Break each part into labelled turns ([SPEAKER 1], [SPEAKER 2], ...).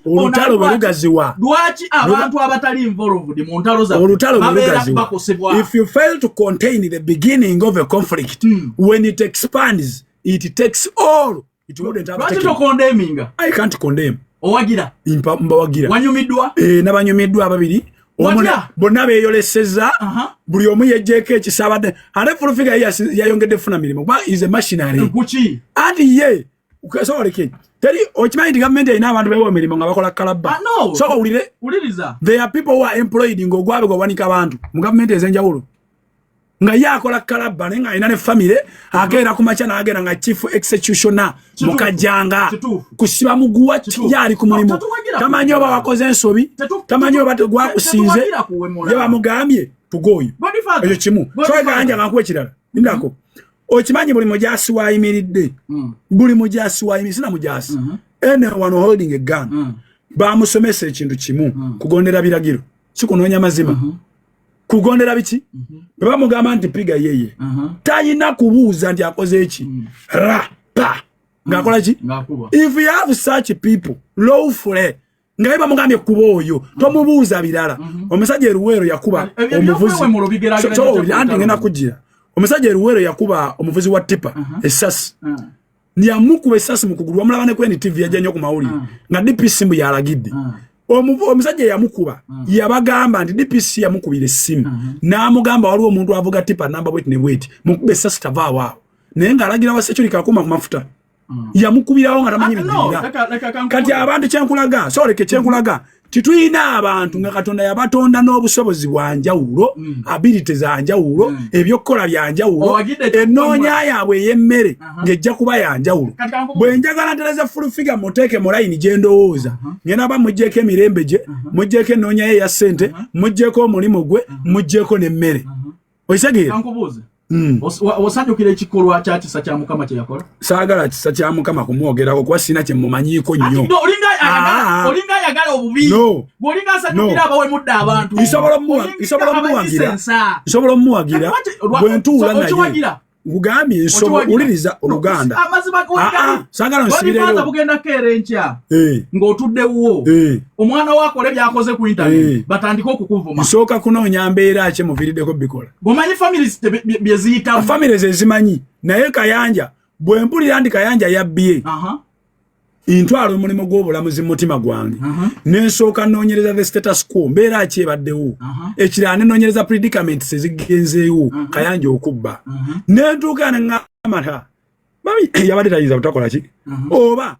[SPEAKER 1] olutalo bwelugaziwa
[SPEAKER 2] lwaki abantu abatali involved mu ntalo za
[SPEAKER 1] olutalo bwelugaziwa if you fail to contain the beginning of a conflict when it expands it takes all it wouldn't have taken.
[SPEAKER 2] Condemning
[SPEAKER 1] I can't condemn
[SPEAKER 2] owagira
[SPEAKER 1] mbawagira
[SPEAKER 2] wanyumiddwa
[SPEAKER 1] n'abanyumiddwa ababiri bonna beeyoleseza buli omu yejjeeko ekisabadde ate fulufiga yayongedde funa mirimu kuba is a machinery anti ye ukasoleke teri okimanyi nti gavumenti erina abantu beewa emirimu nga bakola kalabba so owuliriza there are people who are employed ng'ogwabe gwawanika abantu mu gavumenti ez'enjawulo nga yakola kalabba naye nga alina ne famire akeera ku makya n'agenda nga chief executioner mukajjanga kusiba muguwa yali ku mulimu tamanyi oba wakoze ensobi tamanyi oba gwakusinze ye bamugambye tugoyo ekyo kimu soeganja nga nkuwa ekirala ndako okimanyi buli mujaasi wayimiridde buli mujaasi wayimiridde sina mujaasi anyone holding a gun bamusomesa ekintu kimu kugondera biragiro sikunoonya mazima kugondera biki baba mugamba nti piga yeye tayina kubuuza nti akoze eki pa ngakola ki if you have such people lawfully ngaiba mugambye kuba oyo tomubuuza birala omusajja eruwero yakuba omuvuzi anti ngena kugira omusajja eruwero yakuba omuvuzi wa tipa esasi ndiyamukuba esasi mukugulu wamulaba ne kweni TV yajja ku mawulire nga DPC mbu yalagidde omusajja yamukuba yabagamba nti DPC yamukubira essimu n'amugamba waliwo omuntu avuga tipa namba bweti ne bweti mukube esasi tavaawo naye ng'alagira wa security kakuma ku mafuta yamukubirawo nga tamanyi bidirira kati abantu kyenkulaga sooleke kyenkulaga tituyina abantu nga Katonda yabatonda n'obusobozi bwa njawulo ability za njawulo ebyokukola bya njawulo ennoonya yaabwe ey'emmere ng'ejja kuba ya njawulo bwe njagala ntereza full figure muteeke mu layini gye ndowooza ngenda ba mugjeeko emirembe gye mugjeeko ennoonya ye ya ssente mugjeeko omulimu gwe mugjeeko n'emmere okisegeera
[SPEAKER 2] osanyukira ekikolwa kya kisa kya Mukama kye yakola
[SPEAKER 1] saagala kisa kya Mukama kumwogerako kuba sina kye mumanyiiko nnyo
[SPEAKER 2] olinga ayagala obubi olinga asanyukira abawe mudda abantu
[SPEAKER 1] isobola omuwagira bwe ntuula naye ugambye uliriza Oluganda saagala nsibireyo
[SPEAKER 2] bugenda keera enkya ng'otuddewo omwana wakola byakoze ku internet batandika okukuvuma
[SPEAKER 1] nsooka kunoonya mbeera ki muviiriddeko bikola
[SPEAKER 2] gomanyi families bye ziyitamu
[SPEAKER 1] families ezimanyi naye Kayanja bwe mpulira ndi Kayanja yabbye intwala omulimu gw'obulamuzi mu mutima gwange n'ensooka nnoonyereza the status quo mbeera ki ebaddewo ekirala ne nnoonyereza predicaments ezigenzeewo Kayanja okubba n'entuuka ne ŋŋamba mami yabadde tayinza butakola ki oba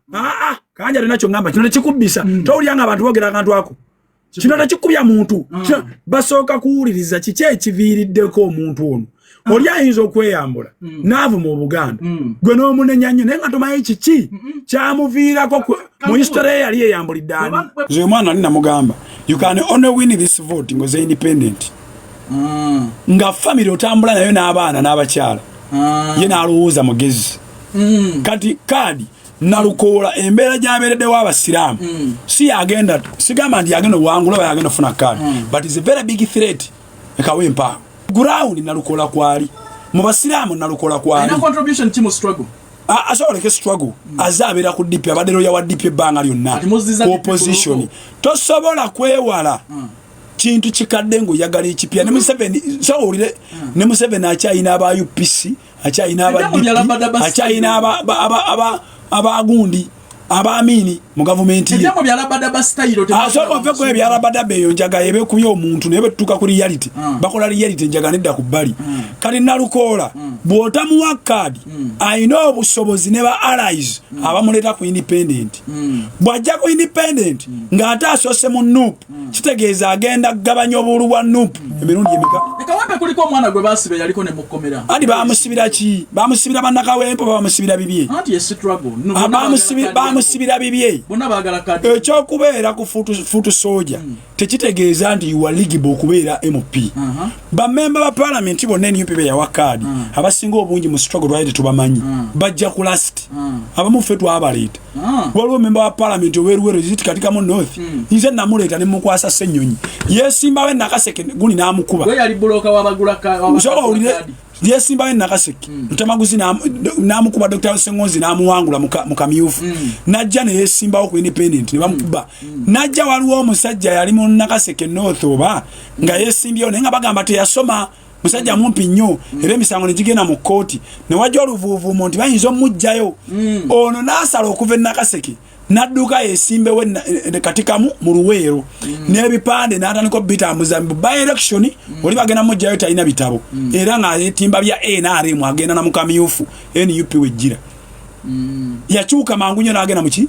[SPEAKER 1] Kayanja alina ky'oŋŋamba kino tekikubbisa towulira nga abantu boogera akantu ako kino tekikubya muntu basooka kuwuliriza kiki ekiviiriddeko omuntu ono oli ayinza okweyambula naavuma Obuganda gwe n'omunenya nnyo naye nga tomanyi kiki kyamuviirako mu history ye yali eyambulidde ani nze omwana ali namugamba you can only win this vote ngoze independent nga family otambula nayo n'abaana n'abakyala ye n'alowooza mugezi kati kaadi nalukoola embeera gy'abeereddewo abasiraamu si yagenda sigamba nti yagenda obuwangula oba yagenda ofuna kaadi but is a very big threat ekawempa ground nalukola kwali mu basiraamu nalukola kwali
[SPEAKER 2] ina contribution team struggle
[SPEAKER 1] asoleke struggle azabera ku DP abadero ya wa DP banga lyonna opposition tosobola kwewala kintu kikadde ngo yagala ekipya ne Museveni so olire ne Museveni akyayina aba UPC akyayina aba DP akyayina abagundi abaamini mu government ye
[SPEAKER 2] ejambo byalabada ba style
[SPEAKER 1] asoko fe ko byalabada beyo njaga yebe kuyo omuntu nebe tuka kuri reality bakola reality njaga nedda ku bali kali nalukola bwota mu wakadi I know obusobozi ne ba allies abamuleta ku independent bwajja ku independent ngata asose mu NUP kitegeeza agenda gabanya obulu wa NUP emirundi emeka
[SPEAKER 2] ekawempe kuliko omwana gwe basibe yaliko ne mukomera
[SPEAKER 1] andi bamusibira ki bamusibira bannakawempe bamusibira bibye
[SPEAKER 2] anti yes struggle
[SPEAKER 1] bamusibira bibye
[SPEAKER 2] bonna bagala kadi
[SPEAKER 1] ekyokubeera ku futu soja tekitegeeza nti you are eligible okubeera MP bamemba ba parliament bonna NUP be yawakadi abasinga obungi mu struggle right tubamanyi bajja ku last abamu fetu abaleta waliwo memba wa parliament oweruwero ziti katika mu north nze namuleta ne mukwasa Ssenyonyi yesimba we nakaseke guni namukuba
[SPEAKER 2] we yali bloka wabagula
[SPEAKER 1] yesimba Nakaseke Mutamaguzi namukuba Dr. Sengonzi namuwangula mukamyufu najja ne yesimbawo ku independent ne bamukuba najja waliwo omusajja yali mu Nakaseke North oba nga yesimbyo nenga bagamba teyasoma musajja mumpi nnyo era emisango ne gigenda mu kooti ne wajja oluvuuvuumo nti bayinza omujjayo ono n'asala okuva e Nakaseke nadduka yesimbewo katikamu mu Luweero n'ebipande n'atandika bitambuza by election oli bagenda mujjayo talina bitabo era nga yetimba bya NRM agenda na mukamyufu NUP wejjira yakyuka mangu nnyo n'agenda muki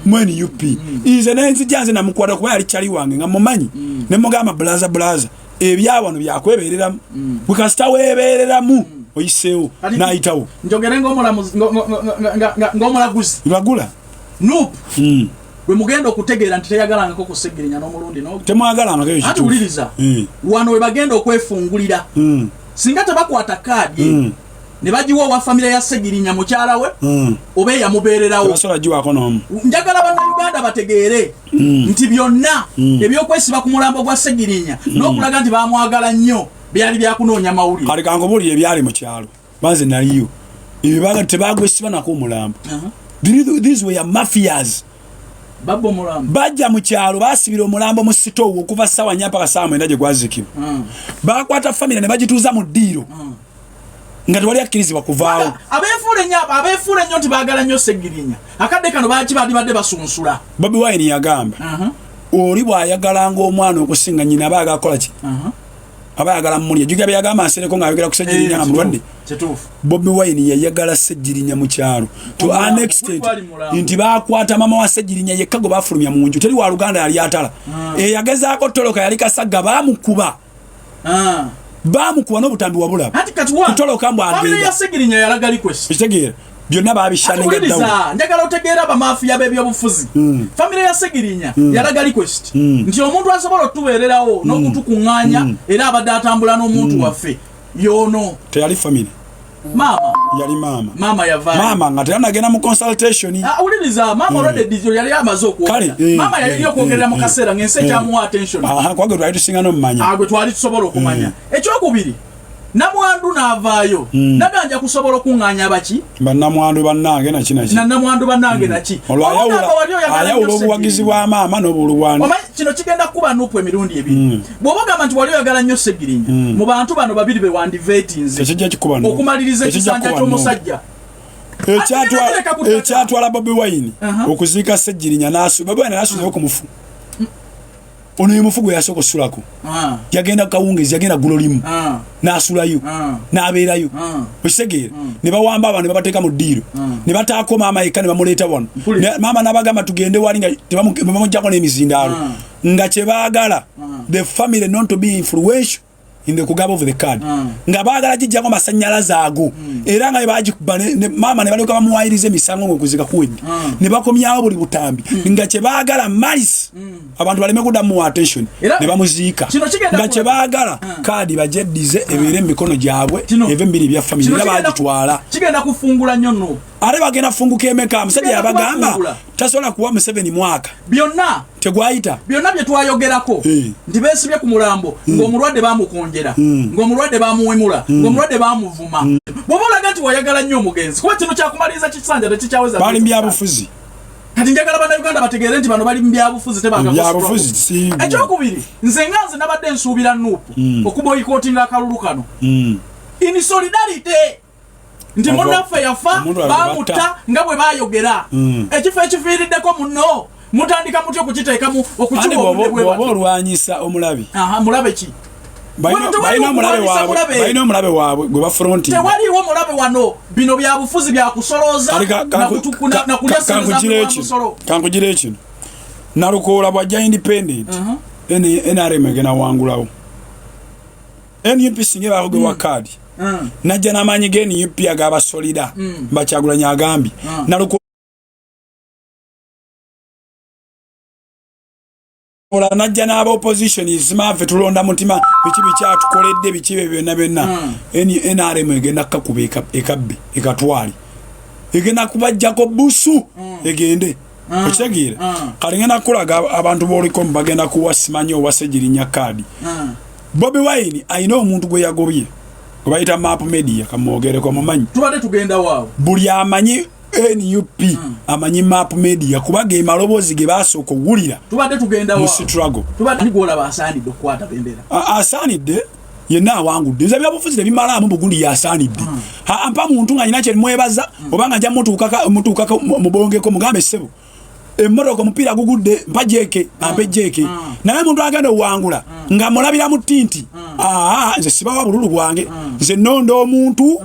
[SPEAKER 1] mu NUP ize n'enzijjanze namukwata kuba yali kyali wange nga mumanyi ne mugamba blaza ebyawano byakwebereramu bukasita webereramu oyiseewo n'ayitawo
[SPEAKER 2] njogere ng'omulaguzi
[SPEAKER 1] bagula
[SPEAKER 2] Nope. Bwe mugenda okutegeera nti teyagalanga ko kusegerinya n'omulundi no.
[SPEAKER 1] Temwagalanga kyo kitu.
[SPEAKER 2] Ati uliriza. Wano we bagenda okwefungulira. Singa tabakwata kaadi. Ne bajiwa wa familia ya Segirinya mukyala we. Obe yamubeererawo.
[SPEAKER 1] Basola jiwako n'omu.
[SPEAKER 2] Njagala bana Uganda bategeere nti byonna ebyokwesiba ku mulambo gwa Segirinya n'okulaga nti bamwagala nnyo byali byakunoonya mawulire.
[SPEAKER 1] Kale kangobuli ebyali mu kyalo. Banze naliyo. Ebibaga tebagwesiba nako mulambo. These were mafias.
[SPEAKER 2] Babo mulambo.
[SPEAKER 1] Bajja mu kyalo basibira omulambo mu sitowo okuva sawa nyapa kasama endaje gwazikira. Bakwata family ne bagituuza mu ddiiro. Nga twali akkirizibwa kuvaawo.
[SPEAKER 2] Abeefule nnyo nti baagala nnyo Segirinya. Akadde kano badde basunsula.
[SPEAKER 1] Bobi Wine yagamba. Oli bw'ayagalanga omwana okusinga nnyina aba agakola ki? Aba ayagala mmulya. Juga byagamba asereko ng'ayogera ku Segirinya nga mulwadde. Bobi Wine yayagala Segirinya mu kyalo. To an extent nti baakwata mama wa Segirinya yekka gwe bafulumya mu nju. Teri wa Luganda yali atala. Yagezaako toloka yali Kasagga baamukuba. Baamukuba n'obutambi wabula. Kutoloka mbw agenda.
[SPEAKER 2] Family ya Segirinya yalaga request.
[SPEAKER 1] Kitegeera. Byonna babishanega ddawo.
[SPEAKER 2] Njagala otegeera bamafiya b'ebyobufuzi. Family ya Segirinya yalaga request. Nti omuntu asobola otubeererawo n'okutukuŋŋaanya era abadde atambula n'omuntu waffe. Yono.
[SPEAKER 1] Teyali family.
[SPEAKER 2] Mama
[SPEAKER 1] yali mama.
[SPEAKER 2] Mama yavaayo.
[SPEAKER 1] Mama nga teyanagenda mu consultation.
[SPEAKER 2] Uliriza mama olwadde dijo yali amaze okwogera. Mama yali okwogerera mu kaseera ng'ensi ekyamuwa attention.
[SPEAKER 1] Kwagwe twali tusinga n'omumanya.
[SPEAKER 2] Agwe twali tusobola okumanya. Ekyokubiri Namwandu n'avaayo. Naganja kusobola okuŋŋaanya abaki?
[SPEAKER 1] Bannamwandu bannange naki.
[SPEAKER 2] Namwandu bannange naki.
[SPEAKER 1] Ayawula obuwagizi bwa maama n'obulwanyi.
[SPEAKER 2] Omanyi kino kigenda kuba nupu emirundi ebiri. Bw'oba ogamba nti wali oyagala nnyo Segirinya, mu bantu bano babiri be wandivetinze.
[SPEAKER 1] Tekijja kikuba no.
[SPEAKER 2] Okumaliriza ekisanja ky'omusajja.
[SPEAKER 1] Ekyatwala Bobi Wine okuziika Segirinya Bobi Wine n'asuulayo ku mufu. Ono yemufu gwe yasooka osulako. Yagenda kawungezi yagenda gulolimu. N'asulayo. N'abeerayo. Okitegeera. Ne bawamba abantu ne babateeka mu ddiiro. Ne bataako maama yekka ne bamuleeta wano. Maama n'abagamba tugende wali nga tebamuggyako n'emizindaalo. Nga kye baagala the family not to be influential in the kugaba of the card. Nga baagala gijjako masannyalaze ago. Era nga bagikuba maama ne balyoka bamuwayiriza emisango ng'okuzika kuwedde. Ne bakomyawo buli butambi. Nga kye baagala malisi abantu baleme kuddamu mu attention ne bamuziika. Nga kye baagala kaadi bajeddize ebeere mu mikono gyabwe eve mbiri bya family era baagitwala.
[SPEAKER 2] Kigenda kufungula nnyo nno.
[SPEAKER 1] Ale bagenda funguka emeka musajja yabagamba tasobola kuwa Museveni mwaka.
[SPEAKER 2] Byonna
[SPEAKER 1] tegwayita.
[SPEAKER 2] Byonna bye twayogerako nti beesibye ku mulambo ng'omulwadde baamukonjera ng'omulwadde baamuwemula ng'omulwadde baamuvuma. Bw'oba olaga nti wayagala nnyo omugenzi kuba kino kyakumaliriza kisanja tekikyaweza.
[SPEAKER 1] Bali mbyabufuzi.
[SPEAKER 2] Kati njagala Bannayuganda bategeere nti bano bali mu byabufuzi
[SPEAKER 1] byabufuzi.
[SPEAKER 2] Ekyokubiri nze nga nze nabadde nsuubira Nuupu okuboyikootinga akalulu kano in solidarity nti munnaffe yafa baamutta nga bwe baayogera ekifo ekifiiriddeko munno mutandika mutya okukiteekamu okukiwa obudde bwe
[SPEAKER 1] bw'oba olwanyisa omulabi.
[SPEAKER 2] Mulabe ki?
[SPEAKER 1] Balina omulabe waabwe gwe bafronti.
[SPEAKER 2] Tewaliiwo mulabe wano bino byabufuzi byakusolooza nakulyasiriza musolo.
[SPEAKER 1] Kankugire ekino Nalukoola bw'ajja independent NRM egenda wangulawo. NUP singa bakugewa kaadi najja n'amaanyi ge NUP agabasolida Kyagulanyi agambye Nalukoola najja n'aba opposition izimave tulonda mutima biki bikyatukoledde biki byonna NRM egenda kukuba ekabbe ekatwali egenda kubajjako busu egende okitegeera kale ngenda kulaga abantu b'oliko bagenda kuwa simanyi owa Segirinya kaadi. Bobi Wine ayina omuntu gwe yagobye Obaita map media kamogere kwa mumanyi.
[SPEAKER 2] Tubade tugenda wao.
[SPEAKER 1] Buli amanyi NUP amanyi map media kubage malobozi ge basoko wulira.
[SPEAKER 2] Tubade tugenda wao.
[SPEAKER 1] Struggle.
[SPEAKER 2] Tubade nigola basani dokwata bendera.
[SPEAKER 1] Asanide yena wangu deza byabufuzi bimala mu buguli yasanide. Ampa muntu nga nyina kye mwebaza obanga nja mutu ukaka mubonge ko mugambe sebo. Emoroko mupira gugudde mpajeke ampejeke naye muntu agenda wangula nga mulabira mutinti nze sibawa bululu bwange nze nondo omuntu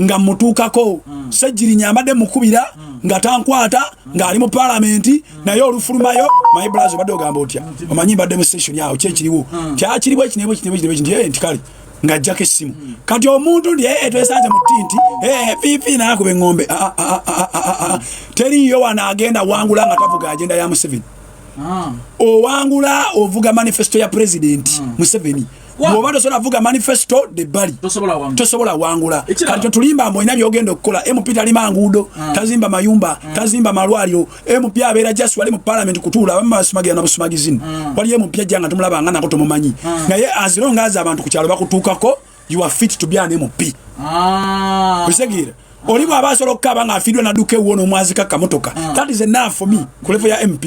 [SPEAKER 1] nga mutukako sajiri nyambade mukubira nga tankwata nga ali mu parliament naye olufulumayo my brother badde ogamba otya omanyi badde mu station yawo kyekiriwo kyakiriwo ekinebo ndiye ntikali nga jake simu kati omuntu ndiye etwesanje mutinti fifi na akube ngombe teri yo wanagenda wangula nga tavuga agenda ya Museveni o wangula ovuga manifesto ya president Museveni bwobado sona vuga manifesto de bali tosobola wangula kati tulimba mbo inabyo ogenda okukola MP alima ngudo tazimba mayumba tazimba malwalyo MP abera just wali mu parliament kutula bamasumagira na busumagizini wali MP janga tumulaba ngana ko tomumanyi naye azilonga aza abantu kukyalo bakutukako you are fit to be an MP bisegira olibo abasolo kaba nga afidwa na duke wono mwazika kamotoka that is enough for me kulevo ya MP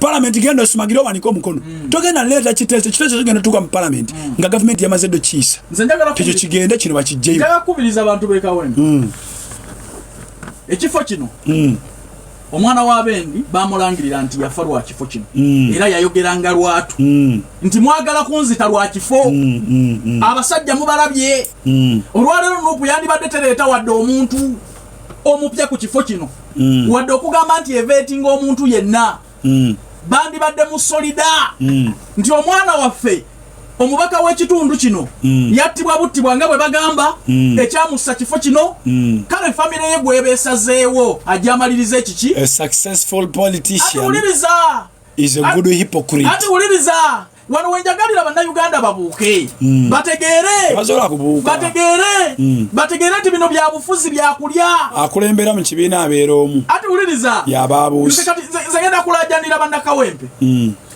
[SPEAKER 1] parliament gendo sumagiro waniko mukono togenda leta kitete kigenda tuka mu parliament nga government yamazedo chisa techo kigende kino bakijjeyo
[SPEAKER 2] ngaga kubiriza abantu bekawene ekifo kino omwana wa Bendi bamulangirira nti yafarwa kifo kino era yayogeranga lwatu nti mwagala kunzita lwa kifo abasajja mubalabye olwalero nupu yandi badde tereta wadde omuntu omupya ku kifo kino wadde okugamba nti evetinga omuntu yenna bandi badde mu solida nti omwana waffe omubaka w'ekitundu kino yattibwa buttibwa nga bwe bagamba ekyamussa kifo kino kale famire ye gwebeesazeewo ajja amaliriza ekiki
[SPEAKER 1] a successful politician
[SPEAKER 2] uliriza
[SPEAKER 1] is a good hypocrite
[SPEAKER 2] ati uliriza wano wenjagalira bannayuganda babuuke bategeere nti bino bya bufuzi byakulya
[SPEAKER 1] akulembera mu kibiina abeera omu
[SPEAKER 2] ati uliriza
[SPEAKER 1] yababuusi
[SPEAKER 2] nze ngenda kulajjanira bannakawempe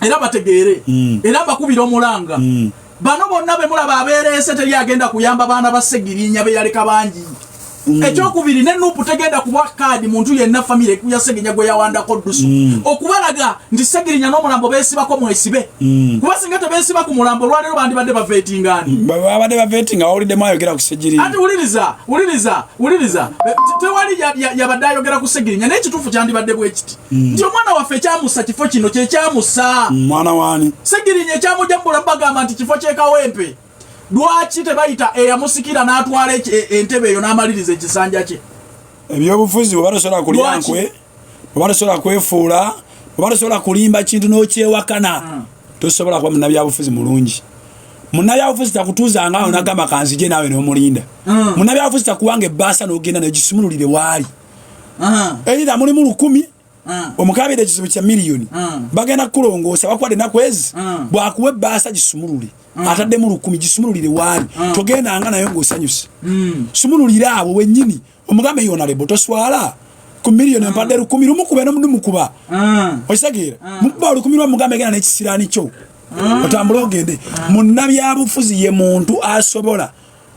[SPEAKER 2] era bategeere era bakubira omulanga bano bonna be mulaba abeereese teri agenda kuyamba baana ba Segirinya be yaleka bangi ekyokubiri ne nupu tegenda kuwa kadi muntu yenna famire kuya Segirinya gwe yawandako ddusu okubalaga nti Segirinya n'omulambo beesibako mwesibe kuba singa tebeesiba ku mulambo lwalero bandi badde bavetingani
[SPEAKER 1] babadde bavetinga awulidde mwayogera ku Segirinya
[SPEAKER 2] ati uliriza tewali yabadde ayogera ku Segirinya n'ekituufu kyandibadde bwe kiti nti omwana waffe ekyamussa kifo kino kyekyamussa
[SPEAKER 1] mwana wani
[SPEAKER 2] Segirinya ekyamujambula bagamba nti kifo kyekawempe lwaki tebayita eyamusikira n'atwala entebe eyo n'amaliriza ekisanja kye
[SPEAKER 1] ebyobufuzi bwebatasobola kulya nkwe bwebatasobola kwefuula bwebatasobola kulimba kintu n'okyewakana tosobola kuba munnabyabufuzi mulungi munnabyabufuzi takutuuzanga awo nagamba kanzije naawe n'omulinda munnabyabufuzi takuwanga ebbaasa n'ogenda negisumululire waali erira mulimu 100 omukabira ekizibu kya miliyoni bagenda kulongoosa bakwadde nakwezi bwakuwa ebbaasa gisumulule atadde mu 100 gisumululire waali togendanga nayo ng'osanyusa sumululire abo wennyini omugambe yonalebo toswala ku miliyoni empadde 100 lumukube n'omudumukuba okisegeera mukuba 100 lwamugambe genda n'ekisiraani kyo otambule ogende munnabyabufuzi ye muntu asobola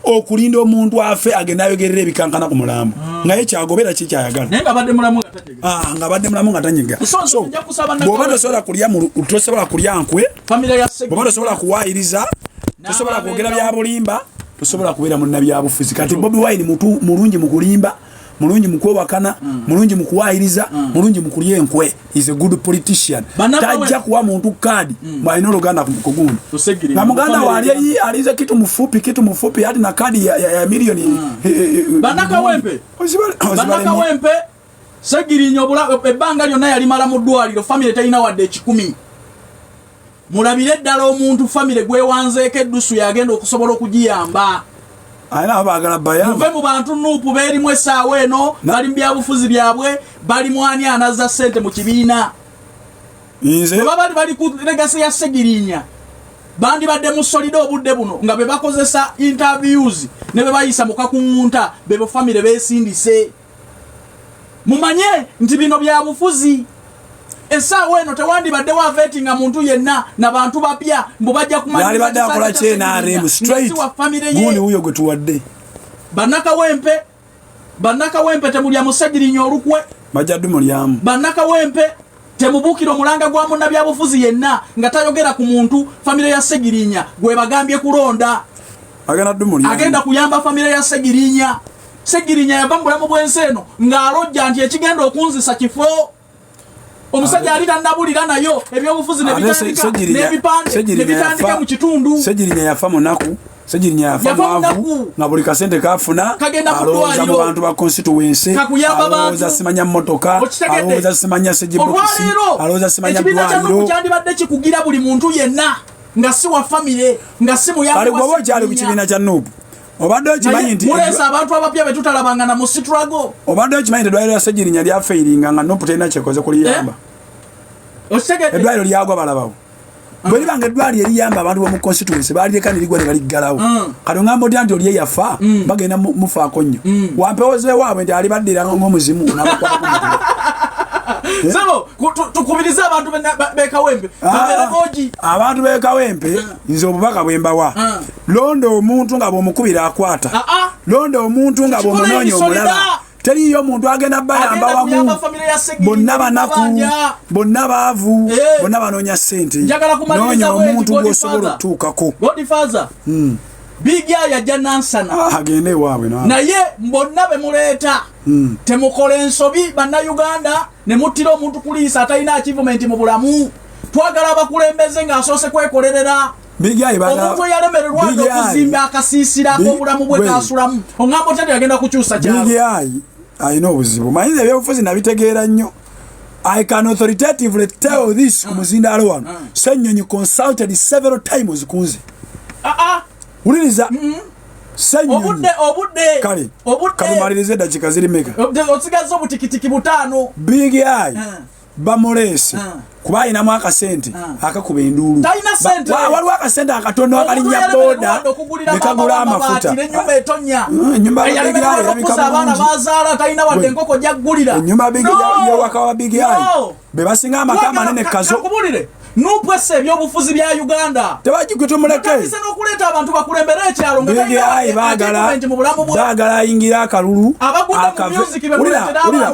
[SPEAKER 1] okulinda omuntu afe agenda ayogerera ebikankana ku mulambo naye kyagobera kikyayagala
[SPEAKER 2] nga badde mulamu
[SPEAKER 1] nga tanyega bw'oba tosobola kulya tosobola kulya nkwe bw'oba tosobola kuwaayiriza tosobola kwogera bya bulimba tosobola kubeera munnabyabufuzi kati Bobi Wine mulungi mu kulimba mulungi mu kwewakana mulungi mu kuwaayiriza mulungi mu kulya enkwe is a good politician tajja kuwa muntu kadi mwalina oluganda kugundi na muganda wali aliza kitu mufupi hadi na kadi ya milioni
[SPEAKER 2] Bannakawempe Segirinya ebbanga lyonna yalimala mu ddwaliro famire talina wadde 10 mulabire ddala omuntu famire gwewanzeeko eddusu yagenda okusobola okugiyamba
[SPEAKER 1] ayina abagala bayamba
[SPEAKER 2] muve mu bantu nupu beerimu essaawa eno bali mu byabufuzi byabwe bali mwani anazza ssente mu kibiina baba bali ku legasi ya Segirinya bandi badde mu solida obudde buno nga be bakozesa interviews ne be bayisa mu kakungunta bebo famire beesindise mumanye nti bino byabufuzi essaawa eno tewandibadde wa vetinga muntu yenna n'abantu bapya mbu bajja kumanya
[SPEAKER 1] yali badde akola kyenaaremu straight gundi wuyo gwe tuwadde
[SPEAKER 2] Banaka wempe temulya musajirinya olukwe
[SPEAKER 1] majadu mulyamu
[SPEAKER 2] banaka wempe temubukiro mulanga gwa munna byabufuzi yenna nga tayogera ku muntu family ya Segirinya gwe bagambye kulonda agenda kuyamba family ya Segirinya yabambula mu bwenseno ng'alojja nti ekigenda okunzisa kifo omusajja ali tandabulira nayo ebyobufuzi nebitandika mu kitundu
[SPEAKER 1] Segirinya yafa munaku Segirinya yafa mwavu nga buli kasente kafuna alowooza mu bantu ba constituency alowooza simanya mmotoka alowooza simanya sejibokisi alowooza simanya dwaliro
[SPEAKER 2] kyandibadde kikugira buli muntu yenna nga si wa family nga si muyamba
[SPEAKER 1] ali bwoba kyali ku kibiina kya Nuupu obadde okimanyi nti
[SPEAKER 2] mulesa abantu abapya betutalabangana mu struggle
[SPEAKER 1] obadde okimanyi nti eddwaliro lya Segirinya lyafeiringa nga Nuupu terina kyekoze kuliyamba eddwaliro lyagwa balabawo bwe banga eddwaliro eriyamba abantu b'omu constituency baalireka ne ligwa ne baliggalawo kati ngamba otya nti oli ye yafa bagenda mufaako nnyo wampewozeewo abwe nti alibaddira ng'omuzimu
[SPEAKER 2] Sabo tukubiriza abantu bekawempe
[SPEAKER 1] abantu bekawempe nze obubaka bwembawa londa omuntu nga bw'omukubira akwata londa omuntu nga bw'omunoonya omulaba teriyo omuntu agenda bayamba wamu bonna banaku bonna baavu bonna banoonya ssente noonya omuntu gw'osobola okutuukako
[SPEAKER 2] Bigya yajja nansana
[SPEAKER 1] agende ewaabwe
[SPEAKER 2] naye mbonna bemuleeta temukola ensobi bannayuganda ne muttira omuntu kuliisa atalina achievement mu bulamu twagala abakulembeze ng'asoose kwekolerera omuntu eyalemererwa okuzimba akasiisira ak'obulamu bwe kaasulamu oŋŋamba otya yagenda kukyusa kyalo
[SPEAKER 1] ayina obuzibu manyi ebyobufuzi nabitegeera nnyo I can authoritatively tell this ku muzindaalo wano Ssenyonyi consulted several times kunze uliriza Ssenyonyi kale kalumalirize eddakiika ziri meka
[SPEAKER 2] osigaza obutikitiki butaano
[SPEAKER 1] Big Eye bamulese kuba ayinamu akasente akakuba enduulu waliwo akasente akatono akalinnya boda ne kagula amafuta ennyumba yewaka wa Big Eye be basinga amaka amanene kazo
[SPEAKER 2] Nuupu esse ebyobufuzi bya Uganda
[SPEAKER 1] tebagikutumuleke
[SPEAKER 2] ise n'okuleeta abantu bakulembera ekyalo nga
[SPEAKER 1] baagala ayingira akalulu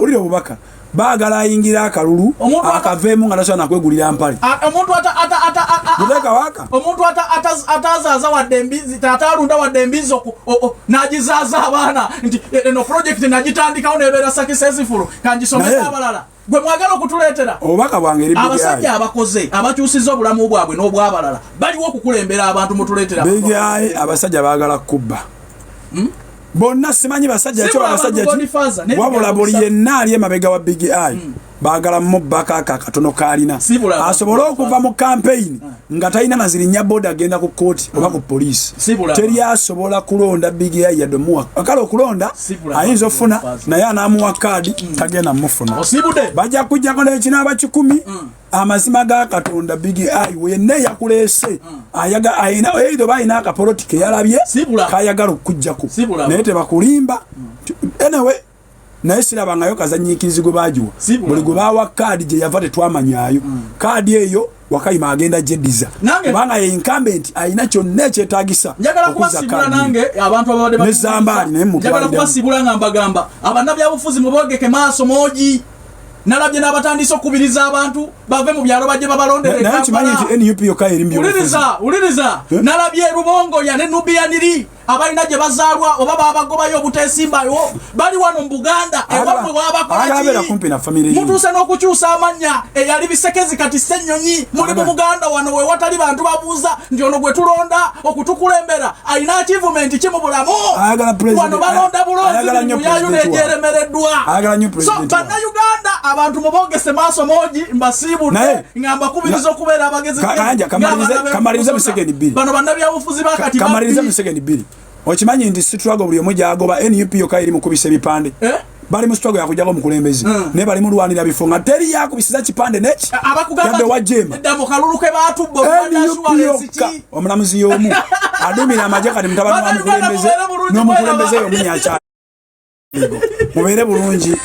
[SPEAKER 1] ulira obubaka baagala ayingira akalulu akaveemu nga tasobola nakwegulira mpale
[SPEAKER 2] omuntu atazaaza wadde embizi tatalunda wadde embizi n'agizaaza abaana nti eno project nagitandikawo nebeera successful kangisomesa abalala gwe mwagala okutuleetera
[SPEAKER 1] obubaka bwange eri
[SPEAKER 2] abasajja abakoze abakyusiza obulamu bwabwe n'obwabalala baliwo okukulembera abantu mutuleetera
[SPEAKER 1] Big Eye abasajja baagala kubba bonna simanyi basajja kyo abasajja wabula buli yenna ali emabega wa Big Eye baagala mubbaka akatono kaalina asobole okuva mu campaign nga talina nazirinya boda agenda ku kooti oba ku poliisi teri asobola kulonda Big Eye yadde muwa akala okulonda ayinza ofuna naye anaamuwa kaadi tagenda mufuna bajja kujjako n'ekinaaba 10 amazima ga Katonda Big Eye wenna yakuleese ayina eitho balina akapolitika yalabye kayagala okujjako naye tebakulimba anyway naye sirabangayo kazanyiikirizi gwe baagiwa buli gwe baawa kaadi gye yava tetwamanyayo kaadi eyo wakayima agenda jeddiza kubanga ye incumbent ayina kyonna ekyetaagisa okuzza kaadi nezambaali naye
[SPEAKER 2] njagala kubasibula nga mbagamba abannabyabufuzi mubogeke maaso moogi nalabye n'abatandise okubiriza abantu bave mu byalo bajje babalondere uliriza nalabye Rubongoya ne Nubiyaniri abalina gye bazaalwa oba babagobayo obuteesimbayo bali wano mu Buganda ewabwe wabakolaki mutuuse n'okukyusa amannya eyali bisekezi kati Ssenyonyi muli mu Buganda wano we watali bantu babuuza nti ono gwe tulonda okutukulembera alina achievement ki mu bulamu wano balonda bulonzi muyayo nejeremereddwa so bannayuganda abantu mubogese maaso moogi mbasiibudde nga mbakubiriza okubeera abagezi
[SPEAKER 1] kamaliriza mu sekendi 2
[SPEAKER 2] bano bannabyabufuzi bakati
[SPEAKER 1] kamaliriza mu sekendi 2 okimanyi nti struggle buli omu gyagoba NUP yokka eri mukubisa ebipande bali mu struggle yakujjako omukulembezi naye bali mulwanira bifo nga teri yakubisiza kipande neki yadde wajjema omulamuzi y'omu adumira amagye kati mutabani wa mukulembeze n'omukulembeze y'omu nyakyalo mubeere bulungi